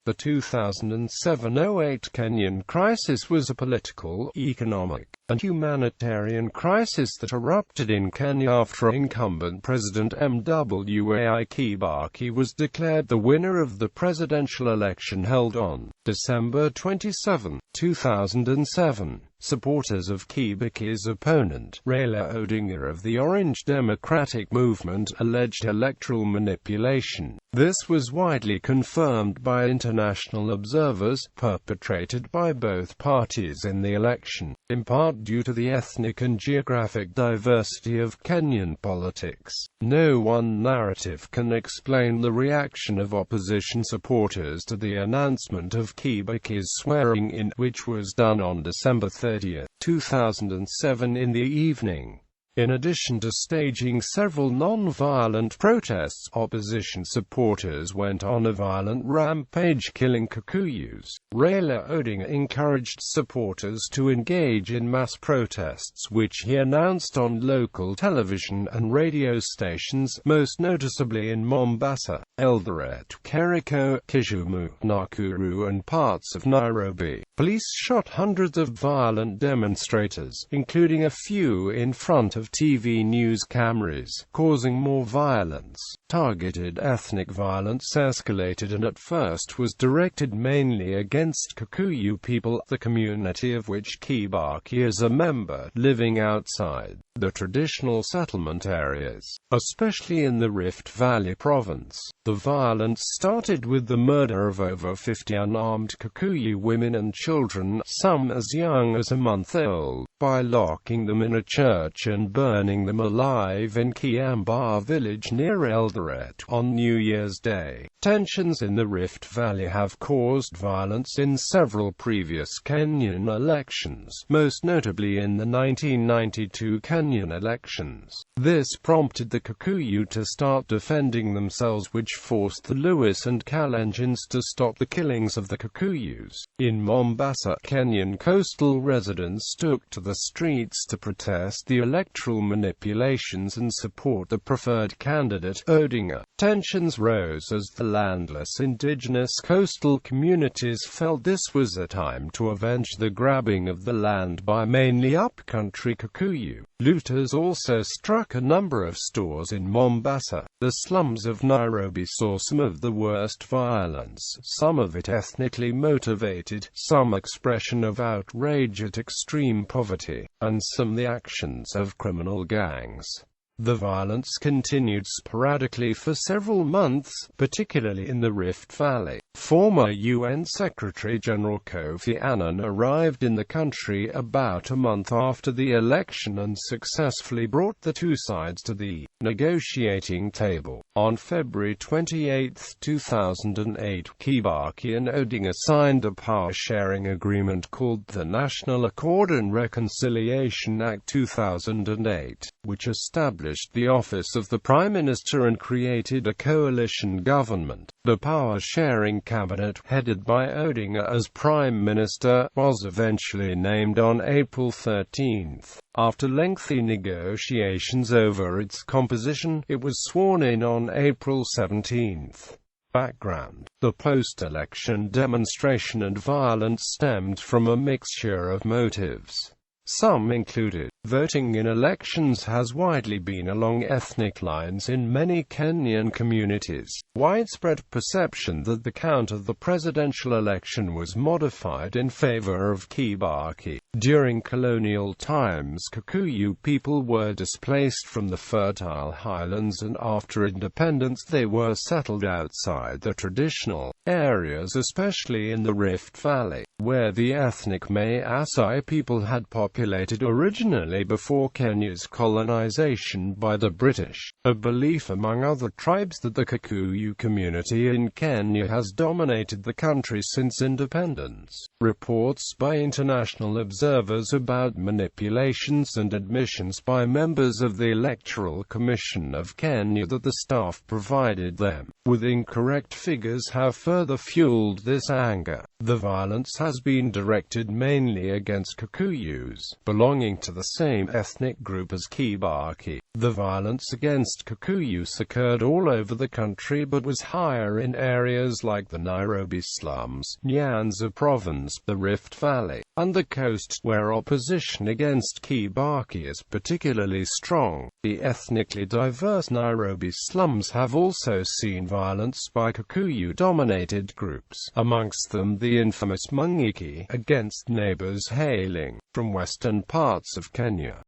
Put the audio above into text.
The 2007–08 Kenyan crisis was a political, economic, and humanitarian crisis that erupted in Kenya after incumbent President Mwai Kibaki was declared the winner of the presidential election held on December 27, 2007. Supporters of Kibaki's opponent, Raila Odinga of the Orange Democratic Movement, alleged electoral manipulation. This was widely confirmed by international observers, perpetrated by both parties in the election, in part due to the ethnic and geographic diversity of Kenyan politics. No one narrative can explain the reaction of opposition supporters to the announcement of Kibaki's swearing-in, which was done on December 30, 2007 in the evening. In addition to staging several non-violent protests, opposition supporters went on a violent rampage killing Kikuyus. Raila Odinga encouraged supporters to engage in mass protests, which he announced on local television and radio stations, most noticeably in Mombasa, Eldoret, Kericho, Kisumu, Nakuru and parts of Nairobi. Police shot hundreds of violent demonstrators, including a few in front of TV news cameras, causing more violence. Targeted ethnic violence escalated and at first was directed mainly against Kikuyu people, the community of which Kibaki is a member, living outside the traditional settlement areas, especially in the Rift Valley province. The violence started with the murder of over 50 unarmed Kikuyu women and children, some as young as a month old, by locking them in a church and burning them alive in Kiambaa village near Eldoret on New Year's Day. Tensions in the Rift Valley have caused violence in several previous Kenyan elections, most notably in the 1992 Kenyan elections. This prompted the Kikuyu to start defending themselves, which forced the Lewis and Kalenjins to stop the killings of the Kikuyus. In Mombasa, Kenyan coastal residents took to the streets to protest the electoral manipulations and support the preferred candidate, Odinga. Tensions rose as the landless indigenous coastal communities felt this was a time to avenge the grabbing of the land by mainly upcountry Kikuyu. Looters also struck a number of stores in Mombasa. The slums of Nairobi saw some of the worst violence, some of it ethnically motivated, some expression of outrage at extreme poverty, and some the actions of criminal gangs. The violence continued sporadically for several months, particularly in the Rift Valley. Former UN Secretary-General Kofi Annan arrived in the country about a month after the election and successfully brought the two sides to the negotiating table. On February 28, 2008, Kibaki and Odinga signed a power-sharing agreement called the National Accord and Reconciliation Act 2008, which established the office of the Prime Minister and created a coalition government. The power-sharing cabinet, headed by Odinga as Prime Minister, was eventually named on April 13. After lengthy negotiations over its composition, it was sworn in on April 17. Background: the post-election demonstration and violence stemmed from a mixture of motives. Some included voting in elections has widely been along ethnic lines in many Kenyan communities. Widespread perception that the count of the presidential election was modified in favor of Kibaki. During colonial times, Kikuyu people were displaced from the fertile highlands, and after independence they were settled outside the traditional areas, especially in the Rift Valley, where the ethnic Maasai people had populated originally before Kenya's colonization by the British. A belief among other tribes that the Kikuyu community in Kenya has dominated the country since independence. Reports by international observers about manipulations and admissions by members of the Electoral Commission of Kenya that the staff provided them with incorrect figures have further fueled this anger. The violence has been directed mainly against Kikuyus, belonging to the same ethnic group as Kibaki. The violence against Kikuyus occurred all over the country but was higher in areas like the Nairobi slums, Nyanza province, the Rift Valley, and the coast, where opposition against Kibaki is particularly strong. The ethnically diverse Nairobi slums have also seen violence by Kikuyu-dominated groups, amongst them the infamous Mungiki, against neighbors hailing from western parts of Kenya.